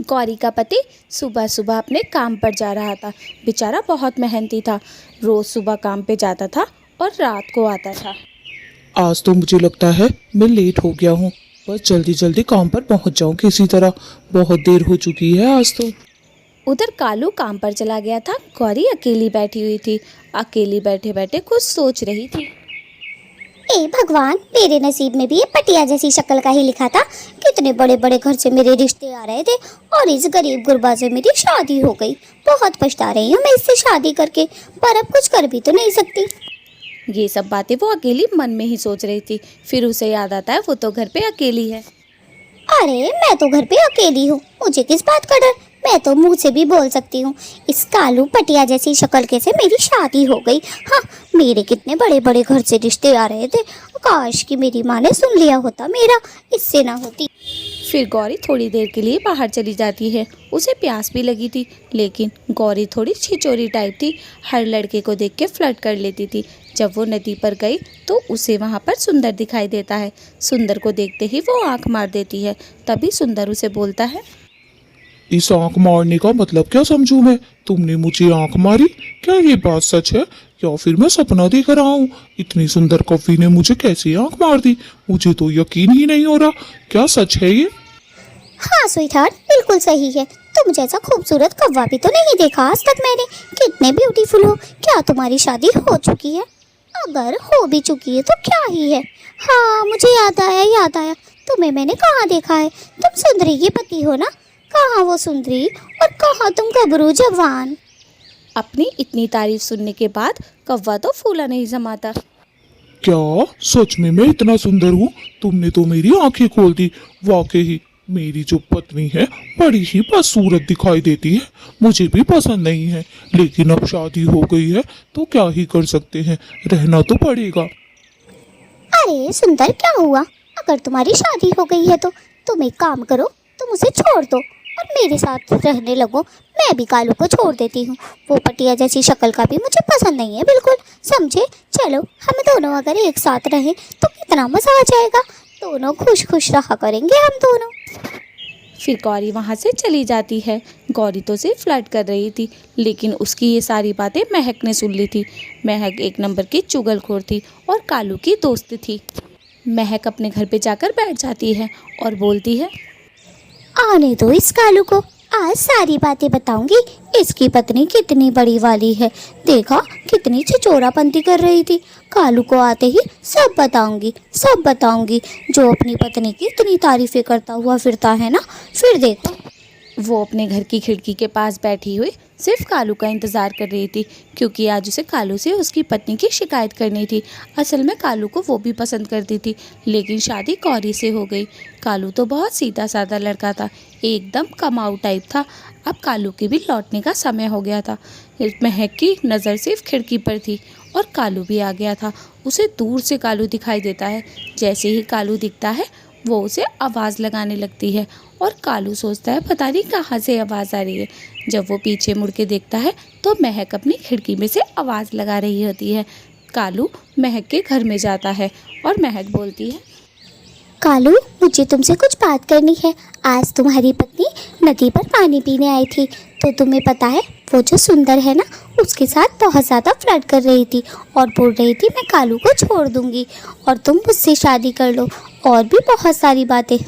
गौरी का पति सुबह सुबह अपने काम पर जा रहा था। बेचारा बहुत मेहनती था। रोज सुबह काम पे जाता था और रात को आता था। आज तो मुझे लगता है मैं लेट हो गया हूँ। बस जल्दी जल्दी काम पर पहुँच जाऊँ किसी तरह। बहुत देर हो चुकी है आज तो। उधर कालू काम पर चला गया था। गौरी अकेली बैठी हुई थी। अकेली बैठे बैठे कुछ सोच रही थी। ए भगवान, मेरे नसीब में भी ये पटिया जैसी शक्ल का ही लिखा था। कितने बड़े बड़े घर से मेरे रिश्ते आ रहे थे और इस गरीब गुरबा से मेरी शादी हो गई। बहुत पछता रही हूँ मैं इससे शादी करके, पर अब कुछ कर भी तो नहीं सकती। ये सब बातें वो अकेली मन में ही सोच रही थी। फिर उसे याद आता है वो तो घर पे अकेली है। अरे मैं तो घर पे अकेली हूँ, मुझे किस बात का डर। मैं तो मुंह से भी बोल सकती हूँ। इस कालू पटिया जैसी शक्ल के से मेरी शादी हो गई। हाँ, मेरे कितने बड़े बड़े घर से रिश्ते आ रहे थे। काश कि मेरी माँ ने सुन लिया होता, मेरा इससे ना होती। फिर गौरी थोड़ी देर के लिए बाहर चली जाती है। उसे प्यास भी लगी थी, लेकिन गौरी थोड़ी छिचोरी टाइप थी। हर लड़के को देख के फ्लर्ट कर लेती थी। जब वो नदी पर गई तो उसे वहाँ पर सुंदर दिखाई देता है। सुंदर को देखते ही वो आंख मार देती है। तभी सुंदर उसे बोलता है, इस आंख मारने का मतलब क्या समझूं मैं? तुमने मुझे आंख मारी? क्या ये बात सच है या फिर मैं सपना देख रहा हूँ? इतनी सुंदर कौवी ने मुझे कैसे आंख मार दी? मुझे तो यकीन ही नहीं हो रहा। क्या सच है ये? हाँ स्वीटहार्ट, बिल्कुल सही है। तुम जैसा खूबसूरत कौवा भी तो नहीं देखा आज तक मैंने। कितने ब्यूटीफुल हो। क्या तुम्हारी शादी हो चुकी है? अगर हो भी चुकी है तो क्या ही है। हाँ, मुझे याद आया। तुम्हें मैंने कहाँ देखा है। तुम सुंदरी के पति हो ना? कहाँ वो सुंदरी और कहाँ तुम गबरू जवान। अपनी इतनी तारीफ सुनने के बाद कौवा तो फूला नहीं समाता। क्या सच में मैं इतना सुंदर हूँ? तुमने तो मेरी आंखें खोल दी। वाकई मेरी जो पत्नी है बड़ी ही बदसूरत दिखाई देती है। मुझे भी पसंद नहीं है, लेकिन अब शादी हो गई है तो क्या ही कर सकते हैं, रहना तो पड़ेगा। अरे सुंदर, क्या हुआ? अगर तुम्हारी शादी हो गई है तो तुम एक काम करो, तुम उसे छोड़ दो और मेरे साथ रहने लगो। मैं भी कालू को छोड़ देती हूँ। वो पटिया जैसी शक्ल का भी मुझे पसंद नहीं है बिल्कुल, समझे? चलो हम दोनों अगर एक साथ रहें तो कितना मजा आ जाएगा। दोनों खुश खुश रहा करेंगे हम दोनों। फिर गौरी वहाँ से चली जाती है। गौरी तो सिर्फ फ्लर्ट कर रही थी, लेकिन उसकी ये सारी बातें महक ने सुन ली थी। महक एक नंबर की चुगलखोर थी और कालू की दोस्त थी। महक अपने घर पे जाकर बैठ जाती है और बोलती है, आने दो इस कालू को, आज सारी बातें बताऊंगी। इसकी पत्नी कितनी बड़ी वाली है, देखा कितनी छिचोरापंती कर रही थी। कालू को आते ही सब बताऊंगी। जो अपनी पत्नी की इतनी तारीफें करता हुआ फिरता है ना, फिर देखो। वो अपने घर की खिड़की के पास बैठी हुई सिर्फ कालू का इंतज़ार कर रही थी, क्योंकि आज उसे कालू से उसकी पत्नी की शिकायत करनी थी। असल में कालू को वो भी पसंद करती थी, लेकिन शादी गौरी से हो गई। कालू तो बहुत सीधा साधा लड़का था, एकदम कमाऊ टाइप था। अब कालू के भी लौटने का समय हो गया था। महक की नज़र सिर्फ खिड़की पर थी और कालू भी आ गया था। उसे दूर से कालू दिखाई देता है। जैसे ही कालू दिखता है वो उसे आवाज़ लगाने लगती है और कालू सोचता है पता नहीं कहाँ से आवाज़ आ रही है। जब वो पीछे मुड़ के देखता है तो महक अपनी खिड़की में से आवाज़ लगा रही होती है। कालू महक के घर में जाता है और महक बोलती है, कालू, मुझे तुमसे कुछ बात करनी है। आज तुम्हारी पत्नी नदी पर पानी पीने आई थी, तो तुम्हें पता है वो जो सुंदर है ना, उसके साथ बहुत ज़्यादा फ्लर्ट कर रही थी और बोल रही थी मैं कालू को छोड़ दूंगी और तुम मुझसे शादी कर लो, और भी बहुत सारी बातें।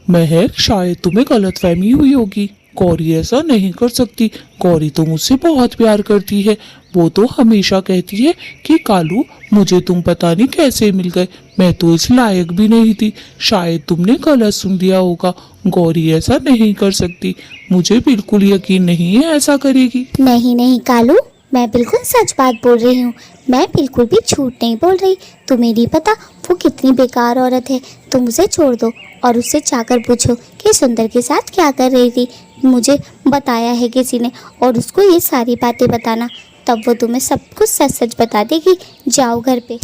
महक, शायद तुम्हें गलतफहमी हुई होगी। गौरी ऐसा नहीं कर सकती। गौरी तो मुझसे बहुत प्यार करती है। वो तो हमेशा कहती है कि कालू, मुझे तुम पता नहीं कैसे मिल गए, मैं तो इस लायक भी नहीं थी। शायद तुमने गलत सुन लिया होगा। गौरी ऐसा नहीं कर सकती। मुझे बिल्कुल यकीन नहीं है ऐसा करेगी। नहीं कालू, मैं बिल्कुल सच बात बोल रही हूँ। मैं बिल्कुल भी झूठ नहीं बोल रही। तुम्हें नहीं पता वो कितनी बेकार औरत है। तुम उसे छोड़ दो और उससे जाकर पूछो कि सुंदर के साथ क्या कर रही थी। मुझे बताया है किसी ने, और उसको ये सारी बातें बताना, तब वो तुम्हें सब कुछ सच सच बता देगी। जाओ घर पे।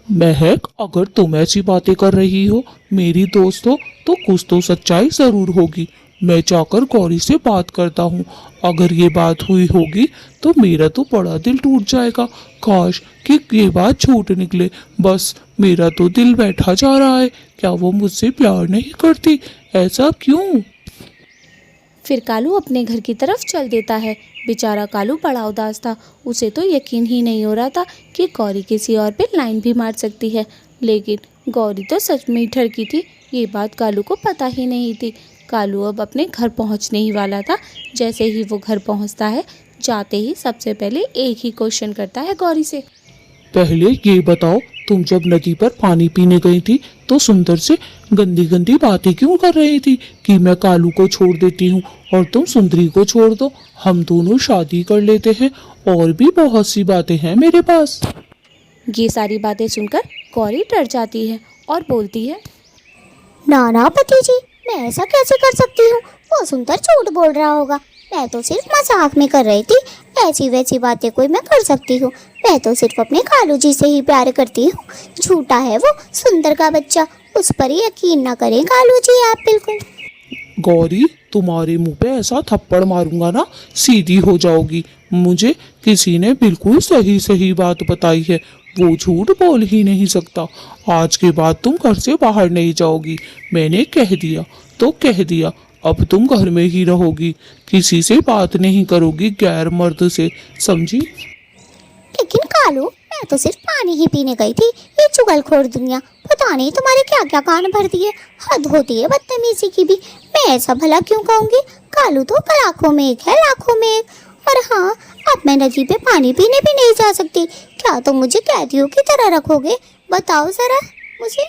महक, अगर तुम ऐसी बातें कर रही हो, मेरी दोस्त हो, तो कुछ तो सच्चाई ज़रूर होगी। मैं जाकर गौरी से बात करता हूँ। अगर ये बात हुई होगी तो मेरा तो बड़ा दिल टूट जाएगा। काश कि ये बात झूठ निकले। बस मेरा तो दिल बैठा जा रहा है। क्या वो मुझसे प्यार नहीं करती? ऐसा क्यों? फिर कालू अपने घर की तरफ चल देता है। बेचारा कालू बड़ा उदास था। उसे तो यकीन ही नहीं हो रहा था कि गौरी किसी और पे लाइन भी मार सकती है, लेकिन गौरी तो सच में ही ठरकी थी। ये बात कालू को पता ही नहीं थी। कालू अब अपने घर पहुंचने ही वाला था। जैसे ही वो घर पहुंचता है, जाते ही सबसे पहले एक ही क्वेश्चन करता है गौरी से। पहले ये बताओ, तुम जब नदी पर पानी पीने गई थी तो सुंदर से गंदी गंदी बातें क्यों कर रही थी कि मैं कालू को छोड़ देती हूँ और तुम सुंदरी को छोड़ दो, हम दोनों शादी कर लेते हैं, और भी बहुत सी बातें हैं मेरे पास। ये सारी बातें सुनकर गौरी डर जाती है और बोलती है, ना ना पति जी, मैं ऐसा कैसे कर सकती हूँ? वो सुनकर झूठ बोल रहा होगा। मैं तो सिर्फ मजाक में कर रही थी। ऐसी वैसी बातें कोई मैं कर सकती हूँ? मैं तो सिर्फ अपने कालू जी से ही प्यार करती हूँ। झूठा है वो सुंदर का बच्चा, उस पर यकीन ना करें कालू जी आप बिल्कुल। गौरी, तुम्हारे मुंह पे ऐसा थप्पड़ मारूंगा ना, सीधी हो जाओगी। मुझे किसी ने बिल्कुल सही सही बात बताई है, वो झूठ बोल ही नहीं सकता। आज के बाद तुम घर से बाहर नहीं जाओगी। मैंने कह दिया तो कह दिया, अब तुम घर में ही रहोगी, किसी से बात नहीं करोगी गैर मर्द से, समझी? लेकिन कालू, मैं तो सिर्फ पानी ही पीने गई थी। ये चुगलखोर दुनिया पता नहीं तुम्हारे क्या क्या कान भर दिए। हद होती है बदतमीजी की भी। मैं ऐसा भला क्यों कहूँगी? कालू तो लाखों में एक है, लाखों में एक। और हाँ, अब मैं नदी पे पानी पीने भी नहीं जा सकती। क्या तुम मुझे कैदियों की तरह रखोगे? बताओ जरा मुझे।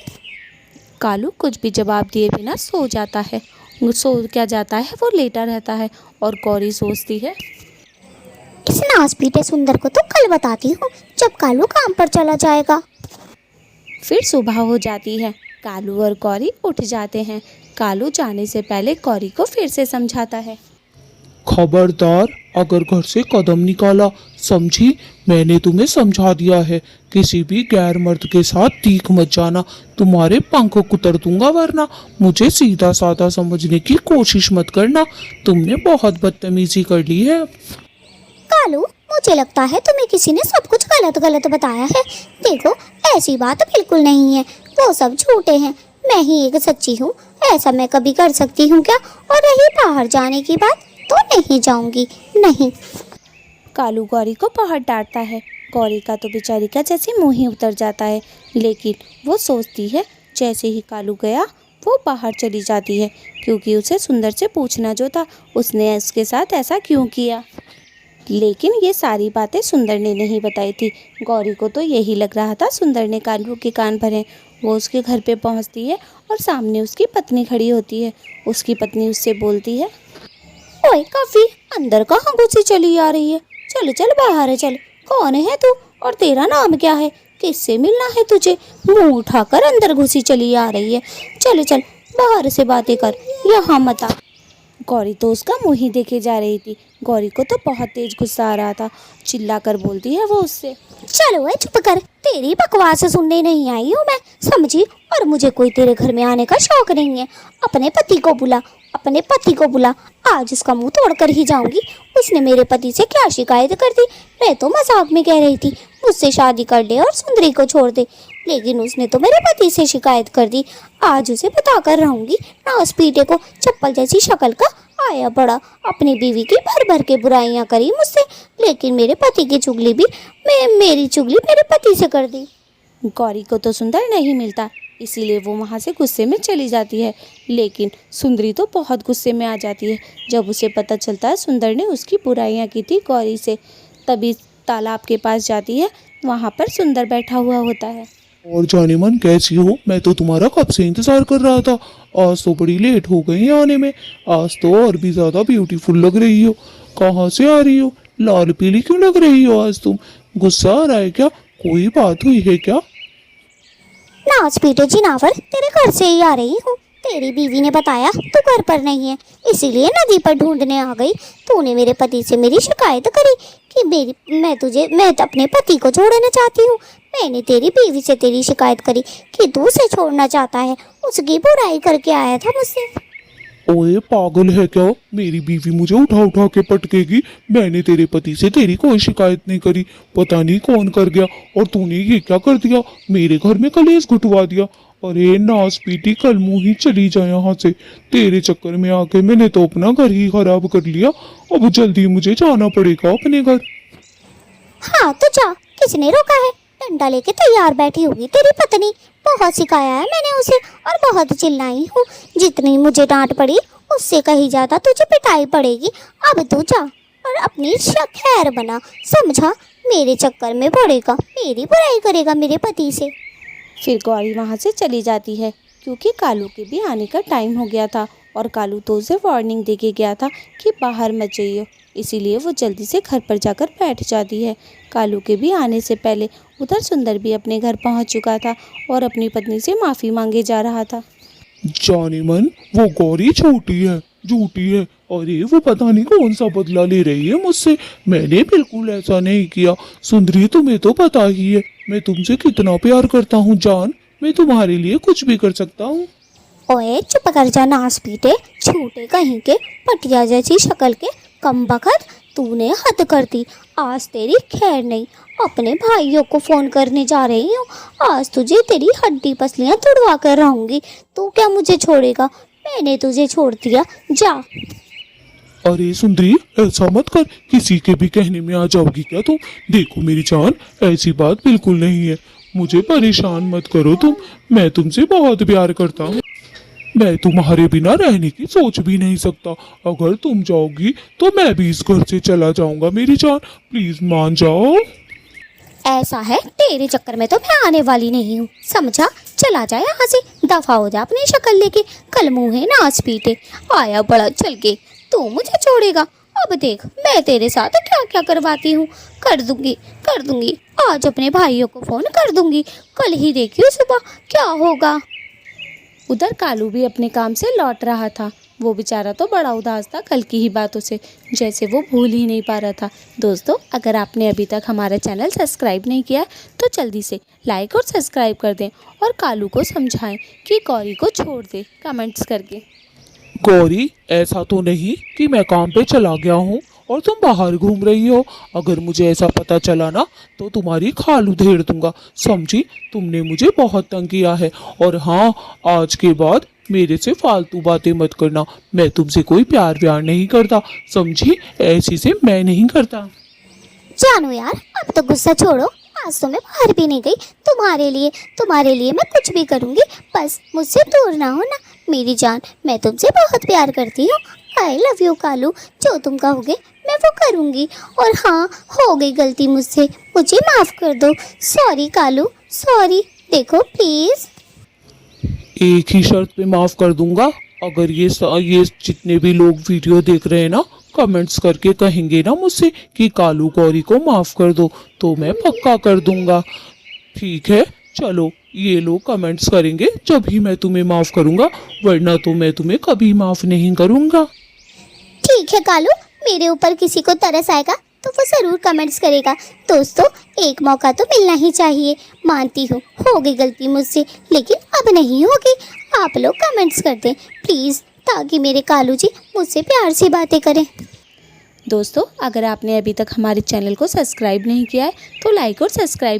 कालू कुछ भी जवाब दिए बिना सो जाता है। सो क्या जाता है, वो लेटा रहता है और गौरी सोचती है, इस नाच पीटे सुंदर को तो कल बताती हूँ, जब कालू काम पर चला जाएगा। फिर सुबह हो जाती है। कालू और गौरी उठ जाते हैं। कालू जाने से पहले गौरी को फिर से समझाता है, खबरदार, अगर घर से कदम निकाला, समझी? मैंने तुम्हें समझा दिया है, किसी भी गैर मर्द के साथ तीख मत जाना, तुम्हारे पंख कुतर दूंगा, वरना मुझे सीधा साधा समझने की कोशिश मत करना। तुमने बहुत बदतमीजी कर ली है। कालू, मुझे लगता है तुम्हें किसी ने सब कुछ गलत गलत बताया है। देखो, ऐसी बात बिल्कुल नहीं है, वो सब झूठे हैं। मैं ही एक सच्ची हूँ। ऐसा मैं कभी कर सकती हूँ क्या? और रही बाहर जाने की बात, तो नहीं जाऊंगी, नहीं। कालू गौरी को बहुत डांटता है। गौरी का तो बेचारी का जैसे मुंह ही उतर जाता है, लेकिन वो सोचती है जैसे ही कालू गया वो बाहर चली जाती है, क्योंकि उसे सुंदर से पूछना जो था उसने उसके साथ ऐसा क्यों किया। लेकिन ये सारी बातें सुंदर ने नहीं बताई थी। गौरी को तो यही लग रहा था सुंदर ने कालू के कान भरे। वो उसके घर पे पहुंचती है और सामने उसकी पत्नी खड़ी होती है। उसकी पत्नी उससे बोलती है, ओए काफी, अंदर कहाँ घुसी चली आ रही है? चल चल बाहर चल। कौन है तू और तेरा नाम क्या है? किससे मिलना है तुझे? मुंह उठाकर अंदर घुसी चली आ रही है। चल चल बाहर से बातें कर, यहाँ मत आ। गौरी तो उसका मुंह ही देखे जा रही थी। गौरी को तो बहुत तेज गुस्सा आ रहा था। चिल्ला कर बोलती है वो उससे, चलो ओए चुप कर, तेरी बकवास सुनने नहीं आई हूँ मैं, समझी? और मुझे कोई तेरे घर में आने का शौक नहीं है। अपने पति को बुला, अपने पति को बुला। आज उसका मुंह तोड़कर ही जाऊंगी। उसने मेरे पति से क्या शिकायत कर दी? मैं तो मजाक में कह रही थी मुझसे शादी कर ले और सुंदरी को छोड़ दे, लेकिन उसने तो मेरे पति से शिकायत कर दी। आज उसे बता कर रहूंगी ना, उस पीटे को, चप्पल जैसी शक्ल का, आया बड़ा, अपनी बीवी की भर भर के बुराइयां करी मुझसे, लेकिन मेरे पति की चुगली भी मेरी चुगली मेरे पति से कर दी। गौरी को तो सुंदर नहीं मिलता, इसीलिए वो वहाँ से गुस्से में चली जाती है। लेकिन सुंदरी तो बहुत गुस्से में आ जाती है जब उसे पता चलता है सुंदर ने उसकी बुराइयां की थी गौरी से। तभी तालाब के पास जाती है, वहाँ पर सुंदर बैठा हुआ होता है। और जाने मन, कैसी हो? मैं तो तुम्हारा कब से इंतजार कर रहा था। आज तो बड़ी लेट हो गई आने में। आज तो और भी ज्यादा ब्यूटीफुल लग रही हो। कहाँ से आ रही हो? लाल पीली क्यों लग रही हो आज तुम? गुस्सा आ रहा है क्या? कोई बात हुई है क्या? नाच पीटे जिनावर, तेरे घर से ही आ रही हूँ। तेरी बीवी ने बताया तू घर पर नहीं है, इसीलिए नदी पर ढूंढने आ गई। तूने मेरे पति से मेरी शिकायत करी कि मैं अपने पति को छोड़ना चाहती हूँ। मैंने तेरी बीवी से तेरी शिकायत करी कि तू उसे छोड़ना चाहता है, उसकी बुराई करके आया था मुझसे। ओए पागल है क्या? मेरी बीवी मुझे उठा उठा के पटकेगी। मैंने तेरे पति से तेरी कोई शिकायत नहीं करी। पता नहीं कौन कर गया, और तूने ये क्या कर दिया? मेरे घर में कलेश घुटवा दिया। अरे नास पीटी कल मुँह ही चली जा यहाँ से। तेरे चक्कर में आके मैंने तो अपना घर ही खराब कर लिया। अब जल्दी मुझे जाना पड़ेगा अपने घर। हाँ तो जा, किसने रोका है? डंडा लेके तैयार बैठी होगी तेरी पत्नी। बहुत सिखाया है मैंने उसे और बहुत चिल्लाई हूँ। जितनी मुझे डांट पड़ी उससे कहीं ज्यादा तुझे पिटाई पड़ेगी। अब तू जा और अपनी खैर बना, समझा? मेरे चक्कर में पड़ेगा, मेरी बुराई करेगा मेरे पति से। फिर गौरी वहाँ से चली जाती है क्योंकि कालू के भी आने का टाइम हो गया था और कालू तो उसे वार्निंग दे के गया था कि बाहर मत जाइए। इसीलिए वो जल्दी से घर पर जाकर बैठ जाती है। कालू के भी आने से पहले उधर सुंदर भी अपने घर पहुंच चुका था और अपनी पत्नी से माफ़ी मांगे जा रहा था। जाने मन, वो गौरी छोटी है, झूठी है। अरे वो पता नहीं कौन सा बदला ले रही है मुझसे। मैंने बिल्कुल ऐसा नहीं किया। सुंदरी तुम्हें तो पता ही है मैं तुमसे कितना प्यार करता हूँ जान। मैं तुम्हारे लिए कुछ भी कर सकता हूँ। ओए चुप कर जा नास पीटे, झूठे कहीं के, पटिया जैसी शक्ल के कमबख्त। तूने हद कर दी। आज तेरी खैर नहीं। अपने भाइयों को फोन करने जा रही हूँ। आज तुझे तेरी हड्डी पसलियाँ तुड़वा कर रहूंगी। तू क्या मुझे छोड़ेगा? मैंने तुझे छोड़ दिया, जा। अरे सुंदरी ऐसा मत कर, किसी के भी कहने में आ जाओगी क्या तुम? देखो मेरी जान, ऐसी बात बिल्कुल नहीं है। मुझे परेशान मत करो तुम। मैं तुमसे बहुत प्यार करता हूँ। मैं तुम्हारे बिना रहने की सोच भी नहीं सकता। अगर तुम जाओगी तो मैं भी इस घर से चला जाऊंगा मेरी जान। प्लीज मान जाओ। ऐसा है, तेरे चक्कर में तो मैं आने वाली नहीं हूँ, समझा? चला जा यहाँ से, दफा हो जा अपनी शक्ल लेके। कल मुँह है नाच पीटे, आया बड़ा चल के। तू मुझे छोड़ेगा? अब देख मैं तेरे साथ क्या क्या करवाती हूँ। कर दूंगी। आज अपने भाइयों को फोन कर दूंगी। कल ही देखियो सुबह क्या होगा। उधर कालू भी अपने काम से लौट रहा था। वो बेचारा तो बड़ा उदास था कल की ही बातों से, जैसे वो भूल ही नहीं पा रहा था। दोस्तों, अगर आपने अभी तक हमारा चैनल सब्सक्राइब नहीं किया तो जल्दी से लाइक और सब्सक्राइब कर दें और कालू को समझाएं कि गौरी को छोड़ दे कमेंट्स करके। गौरी ऐसा तो नहीं कि मैं काम पे चला गया हूँ और तुम बाहर घूम रही हो। अगर मुझे ऐसा पता चला ना तो तुम्हारी खाल उधेड़ दूंगा, समझी? तुमने मुझे बहुत तंग किया है। और हाँ, आज के बाद मेरे से फालतू बातें मत करना। मैं तुमसे कोई प्यार व्यार नहीं करता, समझी? ऐसी से मैं नहीं करता। जानू यार, अब तो गुस्सा छोड़ो। आज तो मैं बाहर भी नहीं गई। तुम्हारे लिए मैं कुछ भी करूँगी, बस मुझसे दूर ना हो ना। मेरी जान, मैं तुमसे बहुत प्यार करती हूँ। I love you Kalu. जो तुम कहोगे मैं वो करूँगी। और हाँ, हो गई गलती मुझसे, मुझे माफ़ कर दो। Sorry Kalu, sorry. देखो प्लीज़। एक ही शर्त पे माफ कर दूंगा। अगर ये जितने भी लोग वीडियो देख रहे हैं ना, कमेंट्स करके कहेंगे ना मुझसे कि कालू गौरी को माफ कर दो, तो मैं पक्का कर दूंगा। ठीक है, चलो ये लोग कमेंट्स करेंगे जब ही मैं तुम्हें माफ करूंगा, वरना तो मैं तुम्हें कभी माफ नहीं करूंगा। ठीक है कालू, मेरे ऊपर किसी को तरस आएगा तो वो ज़रूर कमेंट्स करेगा। दोस्तों, एक मौका तो मिलना ही चाहिए। मानती हूँ हो गई गलती मुझसे, लेकिन अब नहीं होगी। आप लोग कमेंट्स कर दें प्लीज़, ताकि मेरे कालू जी मुझसे प्यार से बातें करें। दोस्तों, अगर आपने अभी तक हमारे चैनल को सब्सक्राइब नहीं किया है तो लाइक और सब्सक्राइब